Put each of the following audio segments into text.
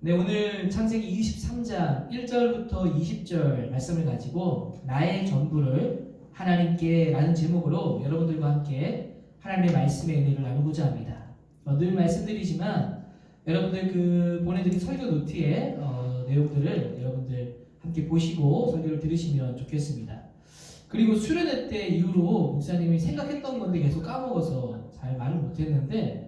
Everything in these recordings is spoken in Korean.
네, 오늘 창세기 23장 1절부터 20절 말씀을 가지고 나의 전부를 하나님께 라는 제목으로 여러분들과 함께 하나님의 말씀의 은혜를 나누고자 합니다. 늘 말씀드리지만 여러분들 보내드린 설교 노트의 내용들을 여러분들 함께 보시고 설교를 들으시면 좋겠습니다. 그리고 수련회 때 이후로 목사님이 생각했던 건데 계속 까먹어서 잘 말을 못했는데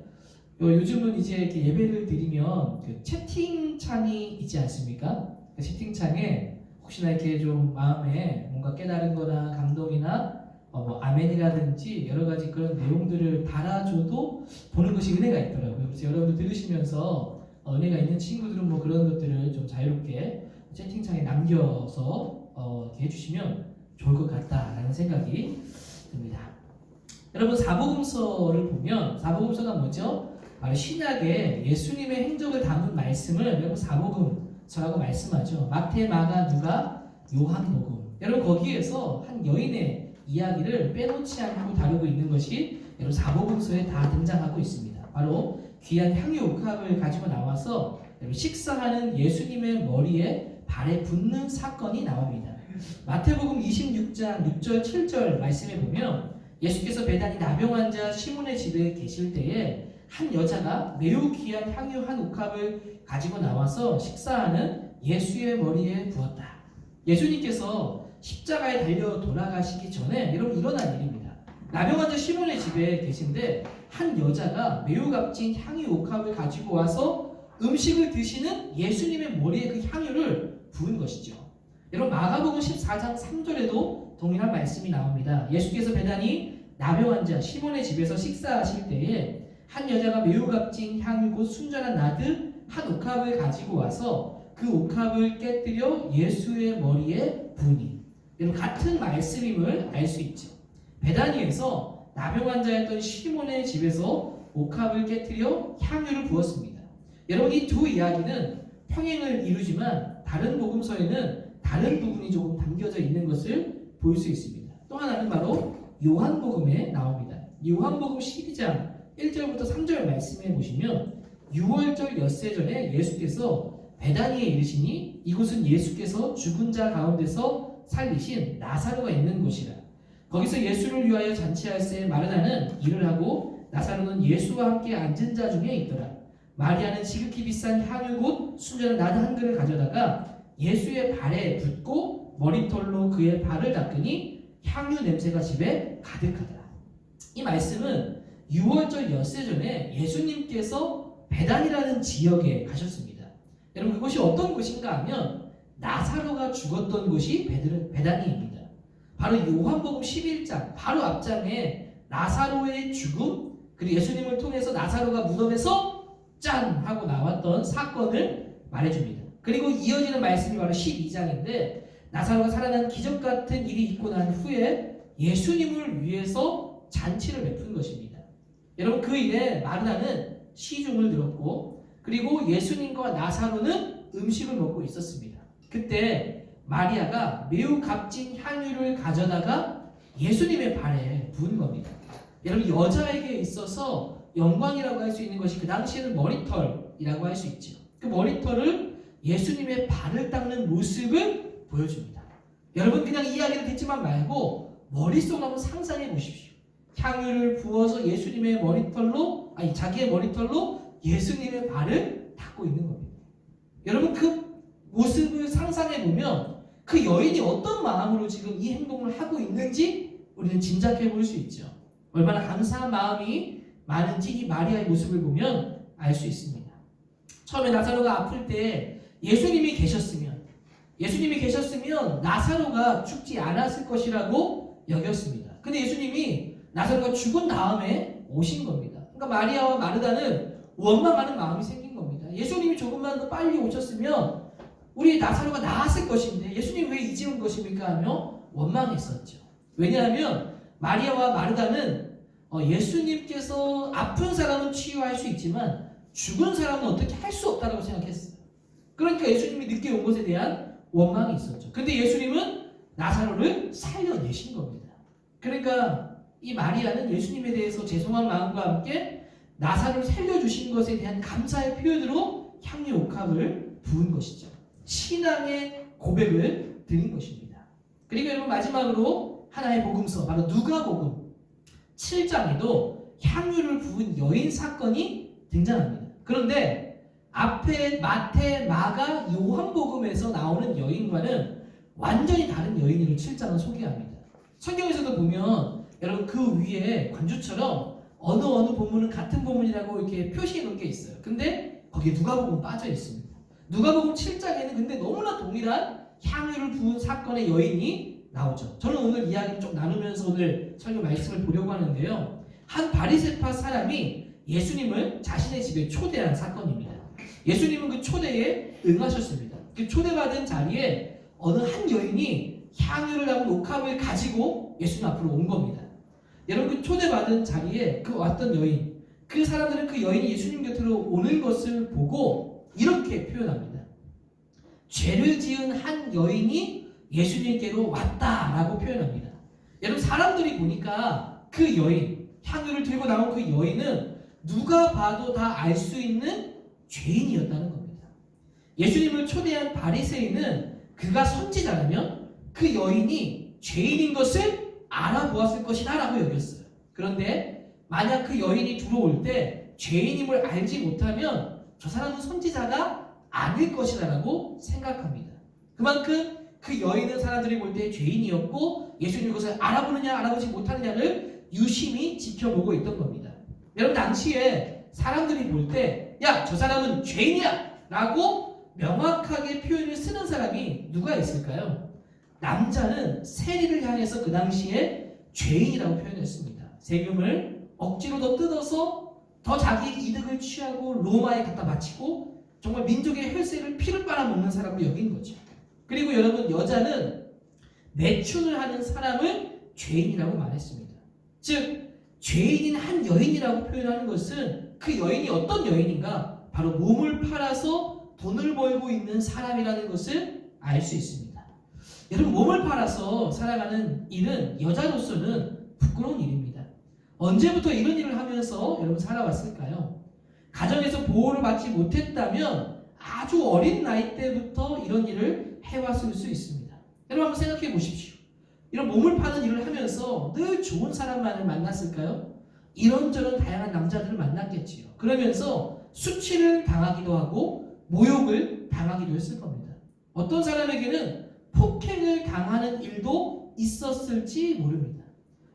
요즘은 이제 이렇게 예배를 드리면 그 채팅창이 있지 않습니까? 그 채팅창에 혹시나 이렇게 좀 마음에 뭔가 깨달은 거나 감동이나 뭐 아멘이라든지 여러 가지 그런 내용들을 달아줘도 보는 것이 은혜가 있더라고요. 그래서 여러분들 들으시면서 은혜가 있는 친구들은 뭐 그런 것들을 좀 자유롭게 채팅창에 남겨서 이렇게 해주시면 좋을 것 같다라는 생각이 듭니다. 여러분 사복음서를 보면 사복음서가 뭐죠? 바로 신약에 예수님의 행적을 담은 말씀을 여러분 사복음서라고 말씀하죠. 마태, 마가, 누가, 요한복음. 여러분 거기에서 한 여인의 이야기를 빼놓지 않고 다루고 있는 것이 여러분 사복음서에 다 등장하고 있습니다. 바로 귀한 향유 옥합을 가지고 나와서 식사하는 예수님의 머리에 발에 붓는 사건이 나옵니다. 마태복음 26장 6절 7절 말씀에 보면 예수께서 베다니 나병 환자 시몬의 집에 계실 때에 한 여자가 매우 귀한 향유 한 옥합을 가지고 나와서 식사하는 예수의 머리에 부었다. 예수님께서 십자가에 달려 돌아가시기 전에 여러분 일어난 일입니다. 나병 환자 시몬의 집에 계신데 한 여자가 매우 값진 향유 옥합을 가지고 와서 음식을 드시는 예수님의 머리에 그 향유를 부은 것이죠. 여러분 마가복음 14장 3절에도 동일한 말씀이 나옵니다. 예수께서 베다니 나병 환자 시몬의 집에서 식사하실 때에 한 여자가 매우 값진 향유 곧 순전한 나드 한 옥합을 가지고 와서 그 옥합을 깨뜨려 예수의 머리에 부으니 여러분 같은 말씀임을 알 수 있죠. 베다니에서 나병 환자였던 시몬의 집에서 옥합을 깨뜨려 향유를 부었습니다. 여러분 이 두 이야기는 평행을 이루지만 다른 복음서에는 다른 부분이 조금 담겨져 있는 것을 볼 수 있습니다. 또 하나는 바로 요한복음에 나옵니다. 요한복음 12장 1절부터 3절 말씀해 보시면 6월절 엿새 전에 예수께서 베다니에 이르시니 이곳은 예수께서 죽은 자 가운데서 살리신 나사로가 있는 곳이라. 거기서 예수를 위하여 잔치할새 마르다는 일을 하고 나사로는 예수와 함께 앉은 자 중에 있더라. 마리아는 지극히 비싼 향유 곧 순전한 나드 한 그릇을 가져다가 예수의 발에 붓고 머리털로 그의 발을 닦으니 향유 냄새가 집에 가득하더라. 이 말씀은 6월절 엿새 전에 예수님께서 베단이라는 지역에 가셨습니다. 여러분 그곳이 어떤 곳인가 하면 나사로가 죽었던 곳이 베다니입니다. 바로 요한복음 11장 바로 앞장에 나사로의 죽음 그리고 예수님을 통해서 나사로가 무덤에서 짠 하고 나왔던 사건을 말해줍니다. 그리고 이어지는 말씀이 바로 12장인데 나사로가 살아난 기적 같은 일이 있고 난 후에 예수님을 위해서 잔치를 베푼 것입니다. 여러분 그 일에 마르다는 시중을 들었고 그리고 예수님과 나사로는 음식을 먹고 있었습니다. 그때 마리아가 매우 값진 향유를 가져다가 예수님의 발에 부은 겁니다. 여러분 여자에게 있어서 영광이라고 할 수 있는 것이 그 당시에는 머리털이라고 할 수 있죠. 그 머리털을 예수님의 발을 닦는 모습을 보여줍니다. 여러분 그냥 이야기를 듣지만 말고 머릿속으로 한번 상상해 보십시오. 향유를 부어서 예수님의 자기의 머리털로 예수님의 발을 닦고 있는 겁니다. 여러분 그 모습을 상상해 보면 그 여인이 어떤 마음으로 지금 이 행동을 하고 있는지 우리는 짐작해 볼 수 있죠. 얼마나 감사한 마음이 많은지 이 마리아의 모습을 보면 알 수 있습니다. 처음에 나사로가 아플 때 예수님이 계셨으면 나사로가 죽지 않았을 것이라고 여겼습니다. 근데 예수님이 나사로가 죽은 다음에 오신 겁니다. 그러니까 마리아와 마르다는 원망하는 마음이 생긴 겁니다. 예수님이 조금만 더 빨리 오셨으면 우리 나사로가 나았을 것인데 예수님 왜 이제 온 것입니까? 하며 원망했었죠. 왜냐하면 마리아와 마르다는 예수님께서 아픈 사람은 치유할 수 있지만 죽은 사람은 어떻게 할 수 없다고 생각했어요. 그러니까 예수님이 늦게 온 것에 대한 원망이 있었죠. 근데 예수님은 나사로를 살려내신 겁니다. 그러니까 이 마리아는 예수님에 대해서 죄송한 마음과 함께 나사로를 살려주신 것에 대한 감사의 표현으로 향유 옥합을 녹합을 부은 것이죠. 신앙의 고백을 드린 것입니다. 그리고 여러분 마지막으로 하나의 복음서 바로 누가복음 7장에도 향유를 부은 여인 사건이 등장합니다. 그런데 앞에 마태, 마가, 요한복음에서 나오는 여인과는 완전히 다른 여인으로 7장은 소개합니다. 성경에서도 보면 여러분 그 위에 관주처럼 어느 본문은 같은 본문이라고 이렇게 표시해 놓은 게 있어요. 근데 거기에 누가복음 빠져 있습니다. 누가복음 7장에는 근데 너무나 동일한 향유를 부은 사건의 여인이 나오죠. 저는 오늘 이야기를 좀 나누면서 오늘 설교 말씀을 보려고 하는데요. 한 바리새파 사람이 예수님을 자신의 집에 초대한 사건입니다. 예수님은 그 초대에 응하셨습니다. 그 초대받은 자리에 어느 한 여인이 향유를 하고 녹합을 가지고 예수님 앞으로 온 겁니다. 여러분 그 초대받은 자리에 그 왔던 여인, 그 사람들은 그 여인이 예수님 곁으로 오는 것을 보고 이렇게 표현합니다. 죄를 지은 한 여인이 예수님께로 왔다라고 표현합니다. 여러분 사람들이 보니까 그 여인, 향유를 들고 나온 그 여인은 누가 봐도 다 알 수 있는 죄인이었다는 겁니다. 예수님을 초대한 바리새인은 그가 선지자라면 그 여인이 죄인인 것을 알아보았을 것이다 라고 여겼어요. 그런데 만약 그 여인이 들어올 때 죄인임을 알지 못하면 저 사람은 선지자가 아닐 것이다 라고 생각합니다. 그만큼 그 여인은 사람들이 볼 때 죄인이었고 예수님이 그것을 알아보느냐 알아보지 못하느냐를 유심히 지켜보고 있던 겁니다. 여러분 당시에 사람들이 볼 때 야, 저 사람은 죄인이야 라고 명확하게 표현을 쓰는 사람이 누가 있을까요? 남자는 세리를 향해서 그 당시에 죄인이라고 표현했습니다. 세금을 억지로 더 뜯어서 더 자기 이득을 취하고 로마에 갖다 바치고 정말 민족의 혈세를 피를 빨아먹는 사람으로 여긴 거죠. 그리고 여러분 여자는 매춘을 하는 사람을 죄인이라고 말했습니다. 즉 죄인인 한 여인이라고 표현하는 것은 그 여인이 어떤 여인인가? 바로 몸을 팔아서 돈을 벌고 있는 사람이라는 것을 알 수 있습니다. 여러분 몸을 팔아서 살아가는 일은 여자로서는 부끄러운 일입니다. 언제부터 이런 일을 하면서 여러분 살아왔을까요? 가정에서 보호를 받지 못했다면 아주 어린 나이 때부터 이런 일을 해왔을 수 있습니다. 여러분 한번 생각해 보십시오. 이런 몸을 파는 일을 하면서 늘 좋은 사람만을 만났을까요? 이런저런 다양한 남자들을 만났겠지요. 그러면서 수치를 당하기도 하고 모욕을 당하기도 했을 겁니다. 어떤 사람에게는 폭행을 당하는 일도 있었을지 모릅니다.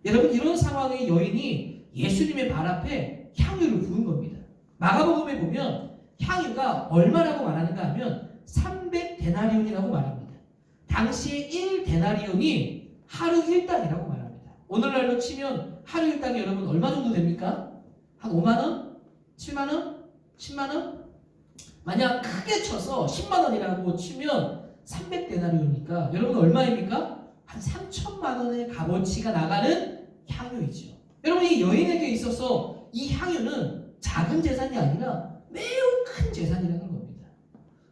여러분 이런 상황의 여인이 예수님의 발 앞에 향유를 부은 겁니다. 마가복음에 보면 향유가 얼마라고 말하는가 하면 300데나리온이라고 말합니다. 당시에 1데나리온이 하루 1당이라고 말합니다. 오늘날로 치면 하루 일당이 여러분 얼마 정도 됩니까? 한 5만원? 7만원? 10만원? 만약 크게 쳐서 10만원이라고 치면 300데나리온이니까 여러분 얼마입니까? 한 3천만원의 값어치가 나가는 향유이죠. 여러분 이 여인에게 있어서 이 향유는 작은 재산이 아니라 매우 큰 재산이라는 겁니다.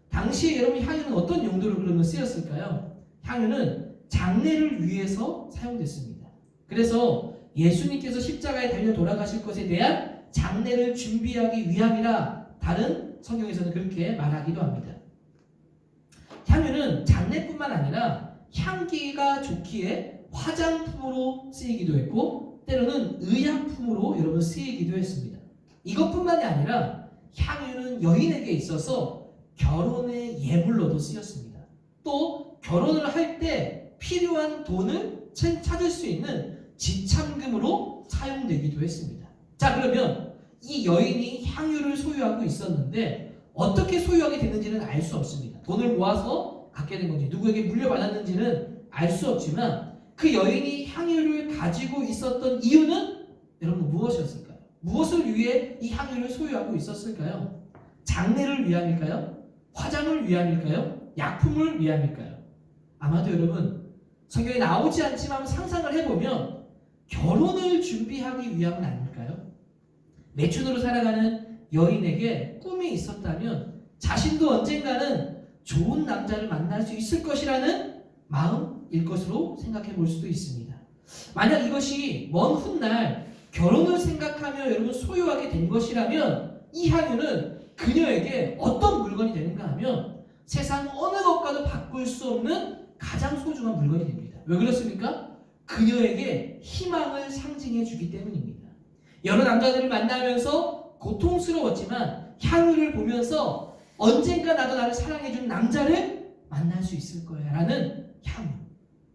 당시에 여러분 향유는 어떤 용도로 그러면 쓰였을까요? 향유는 장례를 위해서 사용됐습니다. 그래서 예수님께서 십자가에 달려 돌아가실 것에 대한 장례를 준비하기 위함이라 다른 성경에서는 그렇게 말하기도 합니다. 향유는 장례뿐만 아니라 향기가 좋기에 화장품으로 쓰이기도 했고 때로는 의약품으로 여러분 쓰이기도 했습니다. 이것뿐만이 아니라 향유는 여인에게 있어서 결혼의 예물로도 쓰였습니다. 또 결혼을 할 때 필요한 돈을 찾을 수 있는 지참금으로 사용되기도 했습니다. 자 그러면 이 여인이 향유를 소유하고 있었는데 어떻게 소유하게 됐는지는 알 수 없습니다. 돈을 모아서 갖게 된 건지 누구에게 물려받았는지는 알 수 없지만 그 여인이 향유를 가지고 있었던 이유는 여러분 무엇이었을까요? 무엇을 위해 이 향유를 소유하고 있었을까요? 장례를 위함일까요? 화장을 위함일까요? 약품을 위함일까요? 아마도 여러분 성경에 나오지 않지만 상상을 해보면 결혼을 준비하기 위함은 아닐까요? 매춘으로 살아가는 여인에게 꿈이 있었다면 자신도 언젠가는 좋은 남자를 만날 수 있을 것이라는 마음일 것으로 생각해 볼 수도 있습니다. 만약 이것이 먼 훗날 결혼을 생각하며 여러분 소유하게 된 것이라면 이 향유는 그녀에게 어떤 물건이 되는가 하면 뭐냐면 세상 어느 것과도 바꿀 수 없는 가장 소중한 물건이 됩니다. 왜 그렇습니까? 그녀에게 희망을 상징해 주기 때문입니다. 여러 남자들을 만나면서 고통스러웠지만 향유를 보면서 언젠가 나도 나를 사랑해준 남자를 만날 수 있을 거야 라는 향유,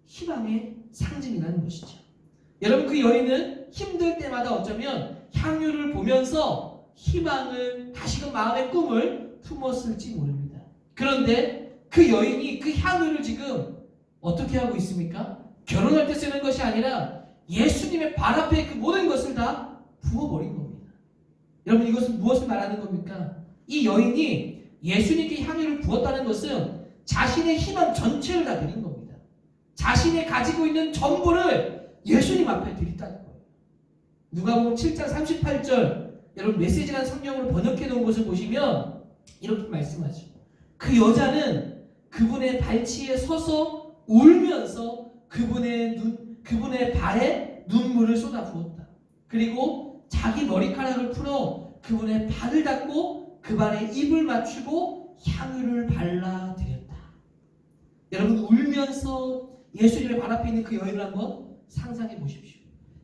희망의 상징이라는 것이죠. 여러분, 그 여인은 힘들 때마다 어쩌면 향유를 보면서 희망을, 다시금 마음의 꿈을 품었을지 모릅니다. 그런데 그 여인이 그 향유를 지금 어떻게 하고 있습니까? 결혼할 때 쓰는 것이 아니라 예수님의 발 앞에 그 모든 것을 다 부어버린 겁니다. 여러분, 이것은 무엇을 말하는 겁니까? 이 여인이 예수님께 향유를 부었다는 것은 자신의 희망 전체를 다 드린 겁니다. 자신이 가지고 있는 전부를 예수님 앞에 드렸다는 거예요. 누가복음 7장 38절, 여러분 메시지라는 성경으로 번역해 놓은 것을 보시면 이렇게 말씀하죠. 그 여자는 그분의 발치에 서서 울면서 그분의 발에 눈물을 쏟아 부었다. 그리고 자기 머리카락을 풀어 그분의 발을 닦고 그 발에 입을 맞추고 향유를 발라드렸다. 여러분, 울면서 예수님의 발 앞에 있는 그 여인을 한번 상상해 보십시오.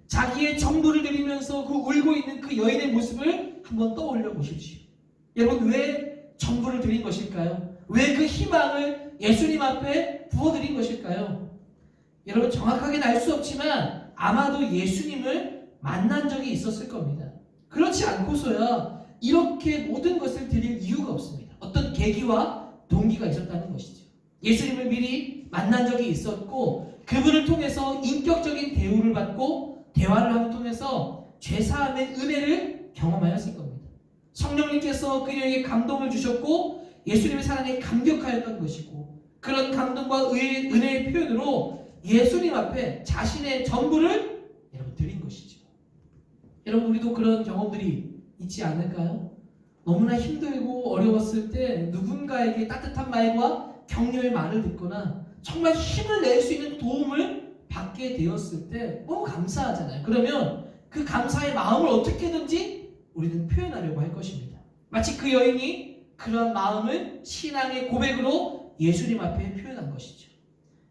자기의 전부를 드리면서 그 울고 있는 그 여인의 모습을 한번 떠올려 보십시오. 여러분, 왜 전부를 드린 것일까요? 왜 그 희망을 예수님 앞에 부어드린 것일까요? 여러분, 정확하게는 알 수 없지만 아마도 예수님을 만난 적이 있었을 겁니다. 그렇지 않고서야 이렇게 모든 것을 드릴 이유가 없습니다. 어떤 계기와 동기가 있었다는 것이죠. 예수님을 미리 만난 적이 있었고 그분을 통해서 인격적인 대우를 받고 대화를 함을 통해서 죄사함의 은혜를 경험하였을 겁니다. 성령님께서 그녀에게 감동을 주셨고 예수님의 사랑에 감격하였던 것이고 그런 감동과 은혜의 표현으로 예수님 앞에 자신의 전부를 여러분 드린 것이죠. 여러분, 우리도 그런 경험들이 있지 않을까요? 너무나 힘들고 어려웠을 때 누군가에게 따뜻한 말과 격려의 말을 듣거나 정말 힘을 낼 수 있는 도움을 받게 되었을 때 너무 감사하잖아요. 그러면 그 감사의 마음을 어떻게든지 우리는 표현하려고 할 것입니다. 마치 그 여인이 그런 마음을 신앙의 고백으로 예수님 앞에 표현한 것이죠.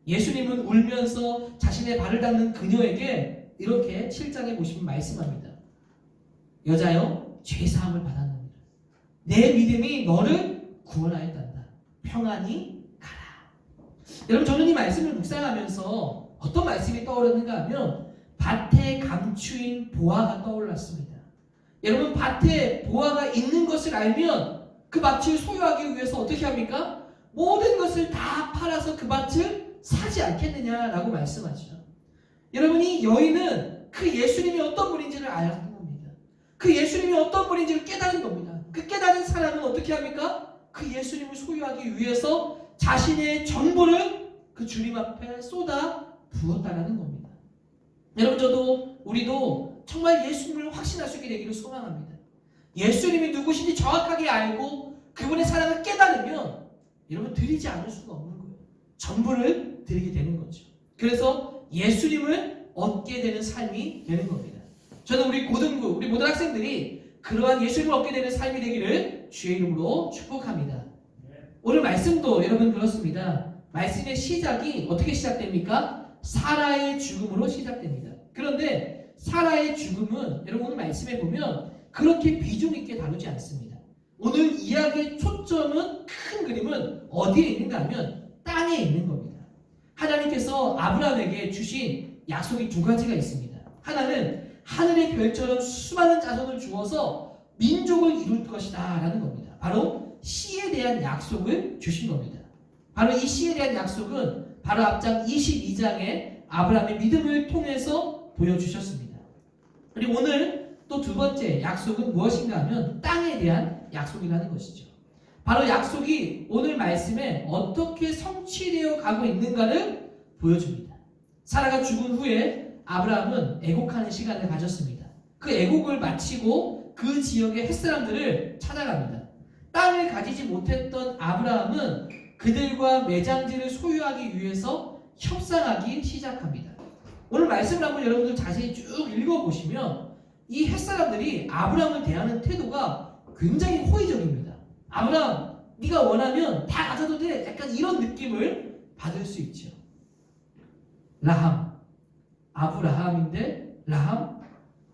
예수님은 울면서 자신의 발을 닦는 그녀에게 이렇게 7장에 보시면 말씀합니다. 여자여, 죄사함을 받았느니라. 내 믿음이 너를 구원하였단다. 평안히 가라. 여러분, 저는 이 말씀을 묵상하면서 어떤 말씀이 떠오르는가 하면 밭에 감추인 보화가 떠올랐습니다. 여러분, 밭에 보화가 있는 것을 알면 그 밭을 소유하기 위해서 어떻게 합니까? 모든 것을 다 팔아서 그 밭을 사지 않겠느냐라고 말씀하죠. 여러분, 이 여인은 그 예수님이 어떤 분인지를 알았던 겁니다. 그 예수님이 어떤 분인지를 깨달은 겁니다. 그 깨달은 사람은 어떻게 합니까? 그 예수님을 소유하기 위해서 자신의 전부를 그 주님 앞에 쏟아 부었다라는 겁니다. 여러분, 우리도 정말 예수님을 확신할 수 있게 되기를 소망합니다. 예수님이 누구신지 정확하게 알고 그분의 사랑을 깨달으면 여러분, 드리지 않을 수가 없는 거예요. 전부를 드리게 되는 거죠. 그래서 예수님을 얻게 되는 삶이 되는 겁니다. 저는 우리 고등부, 우리 모든 학생들이 그러한 예수님을 얻게 되는 삶이 되기를 주의 이름으로 축복합니다. 오늘 말씀도 여러분 그렇습니다. 말씀의 시작이 어떻게 시작됩니까? 사라의 죽음으로 시작됩니다. 그런데 사라의 죽음은 여러분 오늘 말씀에 보면 그렇게 비중 있게 다루지 않습니다. 오늘 이야기의 초점은, 큰 그림은 어디에 있는가 하면 땅에 있는 겁니다. 하나님께서 아브라함에게 주신 약속이 두 가지가 있습니다. 하나는 하늘의 별처럼 수많은 자손을 주어서 민족을 이룰 것이다 라는 겁니다. 바로 씨에 대한 약속을 주신 겁니다. 바로 이 씨에 대한 약속은 바로 앞장 22장에 아브라함의 믿음을 통해서 보여주셨습니다. 그리고 오늘 또 두 번째 약속은 무엇인가 하면 땅에 대한 약속이라는 것이죠. 바로 약속이 오늘 말씀에 어떻게 성취되어 가고 있는가를 보여줍니다. 사라가 죽은 후에 아브라함은 애곡하는 시간을 가졌습니다. 그 애곡을 마치고 그 지역의 햇사람들을 찾아갑니다. 땅을 가지지 못했던 아브라함은 그들과 매장지를 소유하기 위해서 협상하기 시작합니다. 오늘 말씀을 한번 여러분들 자세히 쭉 읽어보시면 이 햇사람들이 아브라함을 대하는 태도가 굉장히 호의적입니다. 아브라함, 네가 원하면 다 가져도 돼. 약간 이런 느낌을 받을 수 있죠. 라함, 아브라함인데 라함,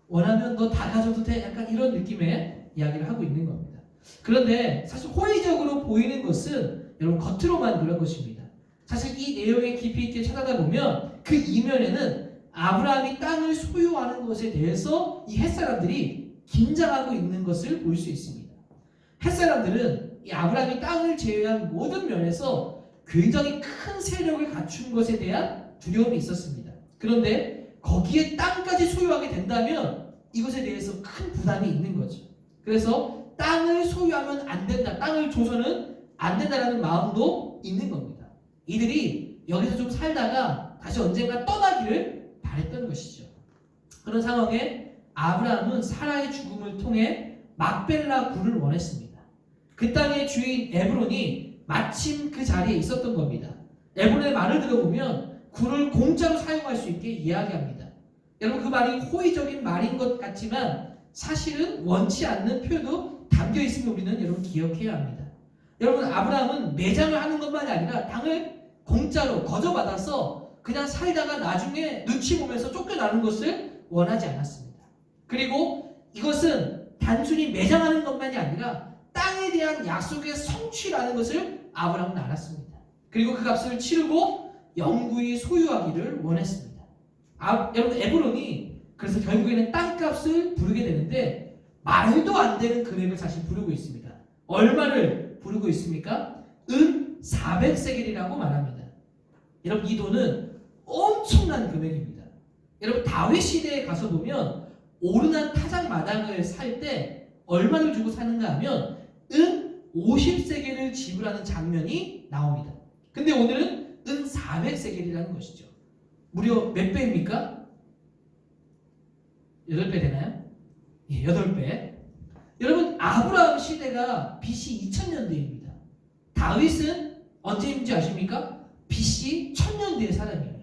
원하면 너 다 가져도 돼. 약간 이런 느낌의 이야기를 하고 있는 겁니다. 그런데 사실 호의적으로 보이는 것은 여러분 겉으로만 그런 것입니다. 사실 이 내용의 깊이 있게 찾아다 보면 그 이면에는 아브라함이 땅을 소유하는 것에 대해서 이 햇사람들이 긴장하고 있는 것을 볼 수 있습니다. 햇사람들은 이 아브라함이 땅을 제외한 모든 면에서 굉장히 큰 세력을 갖춘 것에 대한 두려움이 있었습니다. 그런데 거기에 땅까지 소유하게 된다면 이것에 대해서 큰 부담이 있는 거죠. 그래서 땅을 소유하면 안 된다, 땅을 줘서는 안 된다라는 마음도 있는 겁니다. 이들이 여기서 좀 살다가 다시 언젠가 떠나기를 바랬던 것이죠. 그런 상황에 아브라함은 사라의 죽음을 통해 막벨라 굴을 원했습니다. 그 땅의 주인 에브론이 마침 그 자리에 있었던 겁니다. 에브론의 말을 들어보면 굴을 공짜로 사용할 수 있게 이야기합니다. 여러분, 그 말이 호의적인 말인 것 같지만 사실은 원치 않는 표현도 담겨 있음을 우리는 여러분 기억해야 합니다. 여러분, 아브라함은 매장을 하는 것만이 아니라 땅을 공짜로 거저받아서 그냥 살다가 나중에 눈치 보면서 쫓겨나는 것을 원하지 않았습니다. 그리고 이것은 단순히 매장하는 것만이 아니라 땅에 대한 약속의 성취라는 것을 아브라함은 알았습니다. 그리고 그 값을 치르고 영구히 소유하기를 원했습니다. 여러분, 에브론이 그래서 결국에는 땅값을 부르게 되는데 말도 안 되는 금액을 사실 부르고 있습니다. 얼마를 부르고 있습니까? 은 400세겔이라고 말합니다. 여러분, 이 돈은 엄청난 금액입니다. 여러분, 다윗 시대에 가서 보면 오르난 타작 마당을 살 때 얼마를 주고 사는가 하면 은 50세겔을 지불하는 장면이 나옵니다. 근데 오늘은 은 400세겔이라는 것이죠. 무려 몇 배입니까? 8배 되나요? 예, 8배. 여러분, 아브라함 시대가 BC 2000년대입니다. 다윗은 언제인지 아십니까? BC 1000년대의 사람이에요.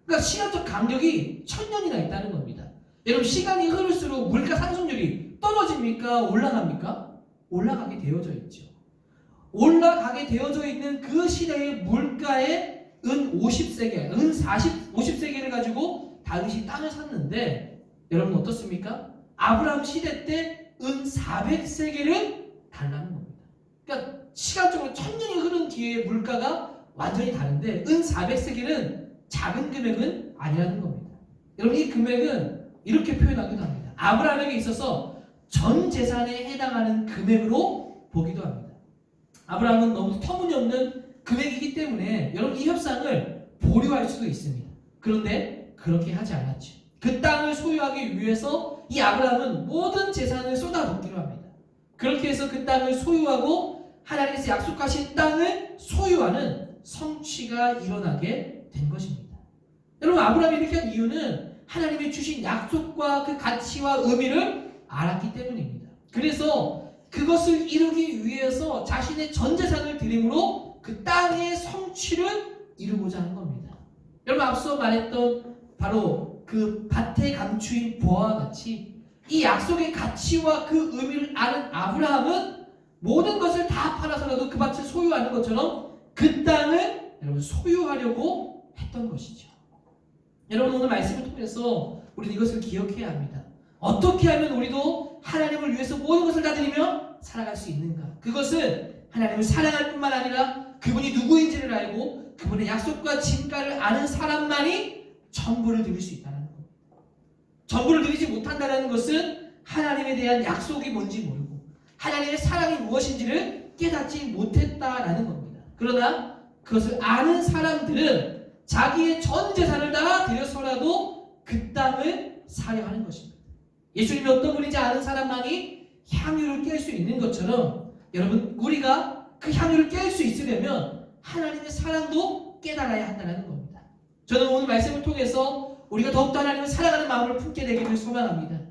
그러니까 시간적 간격이 1000년이나 있다는 겁니다. 여러분, 시간이 흐를수록 물가 상승률이 떨어집니까? 올라갑니까? 올라가게 되어져 있죠. 올라가게 되어져 있는 그 시대의 물가에 은 50세겔, 은 50세겔을 가지고 다윗이 땅을 샀는데 여러분 어떻습니까? 아브라함 시대 때 은 400세겔을 달라는 겁니다. 그러니까 시간적으로 1000년이 흐른 뒤에 물가가 완전히 다른데 은 400세겔은 작은 금액은 아니라는 겁니다. 여러분, 이 금액은 이렇게 표현하기도 합니다. 아브라함에게 있어서 전 재산에 해당하는 금액으로 보기도 합니다. 아브라함은 너무 터무니없는 금액이기 때문에 여러분, 이 협상을 보류할 수도 있습니다. 그런데 그렇게 하지 않았죠. 그 땅을 소유하기 위해서 이 아브라함은 모든 재산을 쏟아붓기로 합니다. 그렇게 해서 그 땅을 소유하고 하나님께서 약속하신 땅을 소유하는 성취가 일어나게 된 것입니다. 여러분, 아브라함이 이렇게 한 이유는 하나님이 주신 약속과 그 가치와 의미를 알았기 때문입니다. 그래서 그것을 이루기 위해서 자신의 전 재산을 드림으로 그 땅의 성취를 이루고자 한 겁니다. 여러분, 앞서 말했던 바로 그 밭의 감추인 보아와 같이 이 약속의 가치와 그 의미를 아는 아브라함은 모든 것을 다 팔아서라도 그 밭을 소유하는 것처럼 그 땅을 여러분 소유하려고 했던 것이죠. 여러분, 오늘 말씀을 통해서 우리는 이것을 기억해야 합니다. 어떻게 하면 우리도 하나님을 위해서 모든 것을 다 드리며 살아갈 수 있는가? 그것은 하나님을 사랑할 뿐만 아니라 그분이 누구인지를 알고 그분의 약속과 진가를 아는 사람만이 전부를 드릴 수 있다는 겁니다. 전부를 드리지 못한다는 것은 하나님에 대한 약속이 뭔지 모르고 하나님의 사랑이 무엇인지를 깨닫지 못했다라는 겁니다. 그러나 그것을 아는 사람들은 자기의 전 재산을 다 드려서라도 그 땅을 사려 하는 것입니다. 예수님이 어떤 분인지 아는 사람만이 향유를 깰 수 있는 것처럼 여러분, 우리가 그 향유를 깰 수 있으려면 하나님의 사랑도 깨달아야 한다는 겁니다. 저는 오늘 말씀을 통해서 우리가 더욱더 하나님을 사랑하는 마음을 품게 되기를 소망합니다.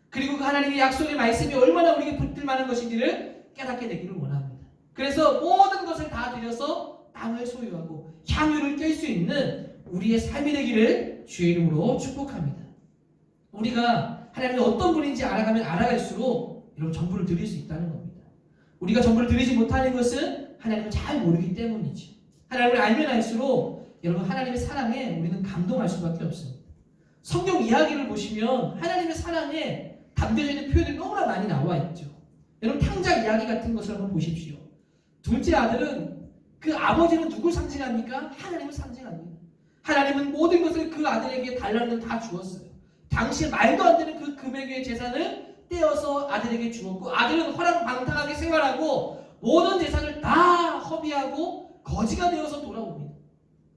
그리고 그 하나님의 약속의 말씀이 얼마나 우리에게 붙들 만한 것인지를 깨닫게 되기를 원합니다. 그래서 모든 것을 다 드려서 땅을 소유하고 향유를 깰 수 있는 우리의 삶이 되기를 주의 이름으로 축복합니다. 우리가 하나님이 어떤 분인지 알아가면 알아갈수록 여러분 전부를 드릴 수 있다는 겁니다. 우리가 전부를 드리지 못하는 것은 하나님을 잘 모르기 때문이죠. 하나님을 알면 알수록 여러분 하나님의 사랑에 우리는 감동할 수밖에 없습니다. 성경 이야기를 보시면 하나님의 사랑에 담겨져 있는 표현이 너무나 많이 나와 있죠. 여러분 탕자 이야기 같은 것을 한번 보십시오. 둘째 아들은 그 아버지는 누굴 상징합니까? 하나님을 상징합니다. 하나님은 모든 것을 그 아들에게 달라는 걸 다 주었어요. 당시에 말도 안 되는 그 금액의 재산을 떼어서 아들에게 주었고 아들은 허랑방탕하게 생활하고 모든 재산을 다 허비하고 거지가 되어서 돌아옵니다.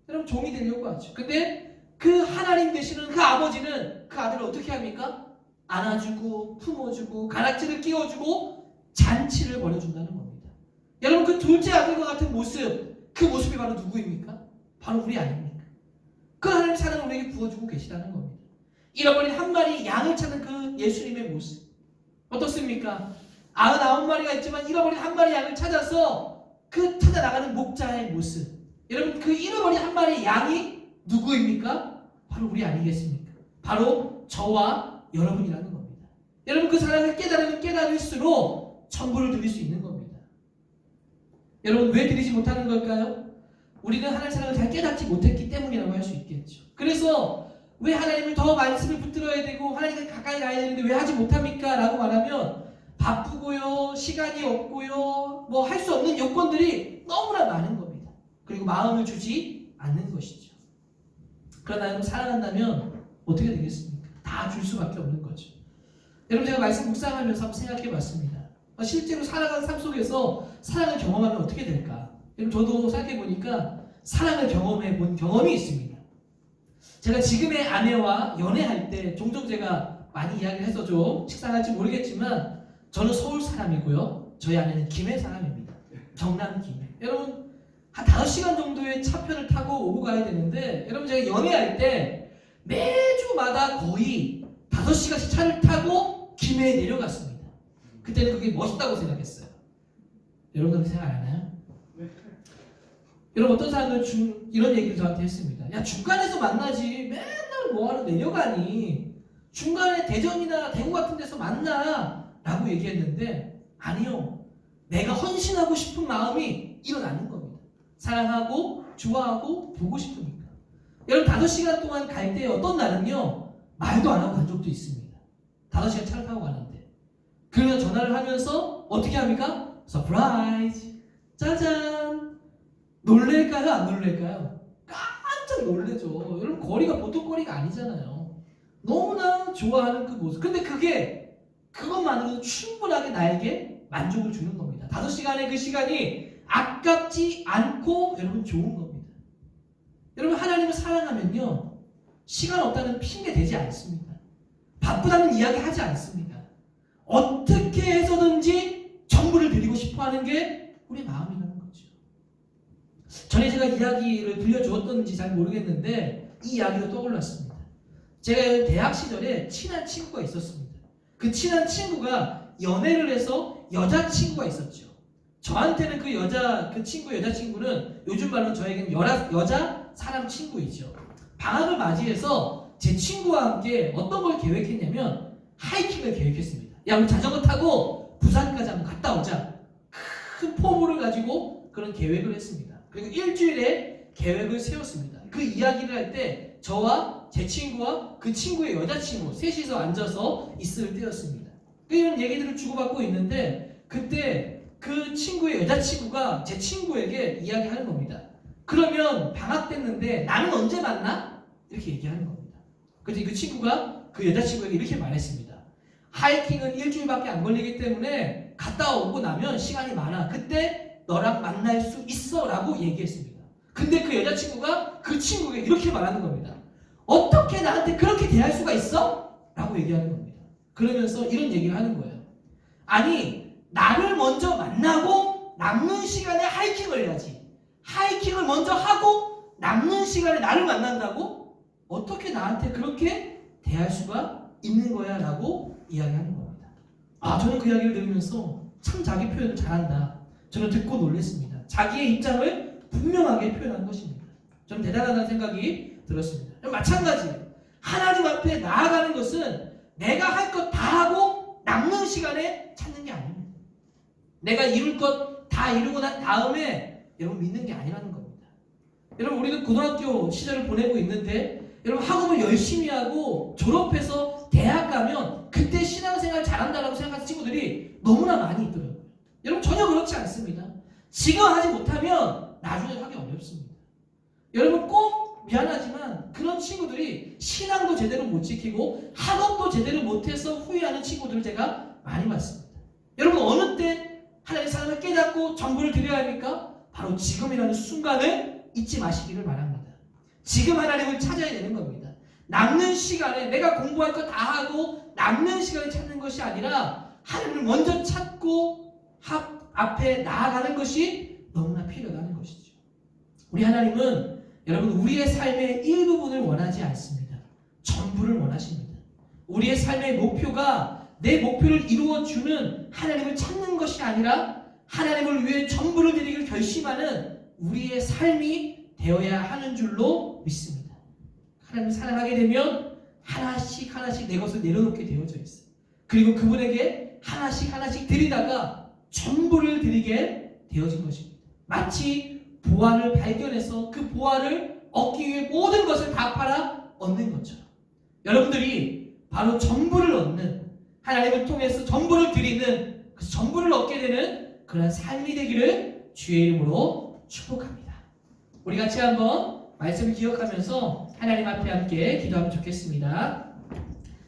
여러분 종이 되려고 하죠. 근데 그 하나님 되시는 그 아버지는 그 아들을 어떻게 합니까? 안아주고 품어주고 가락지를 끼워주고 잔치를 벌여준다는 겁니다. 여러분 그 둘째 아들과 같은 모습, 그 모습이 바로 누구입니까? 바로 우리 아닙니까? 그 하나님 사랑을 우리에게 부어주고 계시다는 겁니다. 잃어버린 한 마리 양을 찾는 그 예수님의 모습 어떻습니까? 99마리가 있지만 잃어버린 한 마리 양을 찾아서 그 찾아나가는 목자의 모습. 여러분 그 잃어버린 한 마리 양이 누구입니까? 바로 우리 아니겠습니까? 바로 저와 여러분이라는 겁니다. 여러분 그 사랑을 깨달으면 깨달을수록 천부를 드릴 수 있는 겁니다. 여러분 왜 드리지 못하는 걸까요? 우리는 하나님의 사랑을 잘 깨닫지 못했기 때문이라고 할 수 있겠죠. 그래서 왜 하나님을 더 말씀을 붙들어야 되고 하나님께 가까이 가야 되는데 왜 하지 못합니까? 라고 말하면 바쁘고요, 시간이 없고요, 뭐 할 수 없는 요건들이 너무나 많은 겁니다. 그리고 마음을 주지 않는 것이죠. 그러나 여러분 사랑한다면 어떻게 되겠습니까? 다 줄 수밖에 없는 거죠. 여러분 제가 말씀 묵상하면서 한번 생각해 봤습니다. 실제로 살아가는 삶 속에서 사랑을 경험하면 어떻게 될까? 여러분 저도 생각해 보니까 사랑을 경험해 본 경험이 있습니다. 제가 지금의 아내와 연애할 때 종종 제가 많이 이야기를 해서 좀 식상할지 모르겠지만 저는 서울 사람이고요. 저희 아내는 김해 사람입니다. 경남 김해. 여러분 한 5시간 정도의 차편을 타고 오고 가야 되는데 여러분 제가 연애할 때 매주마다 거의 5시간씩 차를 타고 김해에 내려갔습니다. 그때는 그게 멋있다고 생각했어요. 여러분들 생각 안 하나요? 여러분 어떤 사람들은 이런 얘기를 저한테 했습니다. 야 중간에서 만나지 맨날 뭐하러 내려가니? 중간에 대전이나 대구 같은 데서 만나 라고 얘기했는데 아니요. 내가 헌신하고 싶은 마음이 일어나는 겁니다. 사랑하고 좋아하고 보고 싶으니까. 여러분 5시간 동안 갈 때 어떤 날은요 말도 안 하고 간 적도 있습니다. 5시간 차를 타고 가는데 그러면 전화를 하면서 어떻게 합니까? 서프라이즈 짜잔. 놀랄까요? 안 놀랄까요? 깜짝 놀래죠. 여러분 거리가 보통 거리가 아니잖아요. 너무나 좋아하는 그 모습. 근데 그것만으로도 충분하게 나에게 만족을 주는 겁니다. 5시간의 그 시간이 아깝지 않고 여러분 좋은 겁니다. 여러분 하나님을 사랑하면요 시간 없다는 핑계 대지 않습니다. 바쁘다는 이야기 하지 않습니다. 어떻게 해서든지 전부를 드리고 싶어하는 게 우리 마음이라는 거죠. 전에 제가 이야기를 들려주었던지 잘 모르겠는데 이 이야기가 떠올랐습니다. 제가 대학 시절에 친한 친구가 있었습니다. 그 친한 친구가 연애를 해서 여자친구가 있었죠. 저한테는 그 친구의 여자친구는 요즘 말로 저에게는 여자 사람 친구이죠. 방학을 맞이해서 제 친구와 함께 어떤 걸 계획했냐면 하이킹을 계획했습니다. 야 우리 자전거 타고 부산까지 한번 갔다 오자. 큰 포부를 가지고 그런 계획을 했습니다. 그리고 일주일에 계획을 세웠습니다. 그 이야기를 할 때 저와 제 친구와 그 친구의 여자친구 셋이서 앉아서 있을 때였습니다. 이런 얘기들을 주고받고 있는데 그때 그 친구의 여자친구가 제 친구에게 이야기하는 겁니다. 그러면 방학 됐는데 나는 언제 만나? 이렇게 얘기하는 겁니다. 그래서 그 친구가 그 여자친구에게 이렇게 말했습니다. 하이킹은 일주일밖에 안 걸리기 때문에 갔다 오고 나면 시간이 많아. 그때 너랑 만날 수 있어 라고 얘기했습니다. 근데 그 여자친구가 그 친구에게 이렇게 말하는 겁니다. 어떻게 나한테 그렇게 대할 수가 있어? 라고 얘기하는 겁니다. 그러면서 이런 얘기를 하는 거예요. 아니 나를 먼저 만나고 남는 시간에 하이킹을 해야지. 하이킹을 먼저 하고 남는 시간에 나를 만난다고? 어떻게 나한테 그렇게 대할 수가 있는 거야? 라고 이야기하는 겁니다. 저는 그 이야기를 들으면서 참 자기 표현을 잘한다. 저는 듣고 놀랐습니다. 자기의 입장을 분명하게 표현한 것입니다. 저는 대단하다는 생각이 들었습니다. 마찬가지 하나님 앞에 나아가는 것은 내가 할 것 다 하고 남는 시간에 찾는 게 아닙니다. 내가 이룰 것 다 다 이루고 난 다음에 여러분 믿는 게 아니라는 겁니다. 여러분 우리는 고등학교 시절을 보내고 있는데 여러분 학업을 열심히 하고 졸업해서 대학 가면 그때 신앙생활 잘한다라고 생각하는 친구들이 너무나 많이 있더라고요. 여러분 전혀 그렇지 않습니다. 지금 하지 못하면 나중에 하기 어렵습니다. 여러분 꼭 미안하지만 그런 친구들이 신앙도 제대로 못 지키고 학업도 제대로 못해서 후회하는 친구들을 제가 많이 봤습니다. 여러분 어느 때 하나님의 사랑을 깨닫고 전부를 드려야 합니까? 바로 지금이라는 순간을 잊지 마시기를 바랍니다. 지금 하나님을 찾아야 되는 겁니다. 남는 시간에 내가 공부할 거 다 하고 남는 시간에 찾는 것이 아니라 하나님을 먼저 찾고 앞에 나아가는 것이 너무나 필요하다는 것이죠. 우리 하나님은 여러분 우리의 삶의 일부분을 원하지 않습니다. 전부를 원하십니다. 우리의 삶의 목표가 내 목표를 이루어주는 하나님을 찾는 것이 아니라 하나님을 위해 전부를 드리기를 결심하는 우리의 삶이 되어야 하는 줄로 믿습니다. 하나님을 사랑하게 되면 하나씩 하나씩 내 것을 내려놓게 되어져 있어요. 그리고 그분에게 하나씩 하나씩 드리다가 전부를 드리게 되어진 것입니다. 마치 보화를 발견해서 그 보화를 얻기 위해 모든 것을 다 팔아 얻는 것처럼 여러분들이 바로 전부를 얻는 하나님을 통해서 전부를 드리는 그 전부를 얻게 되는 그런 삶이 되기를 주의 이름으로 축복합니다. 우리 같이 한번 말씀을 기억하면서 하나님 앞에 함께 기도하면 좋겠습니다.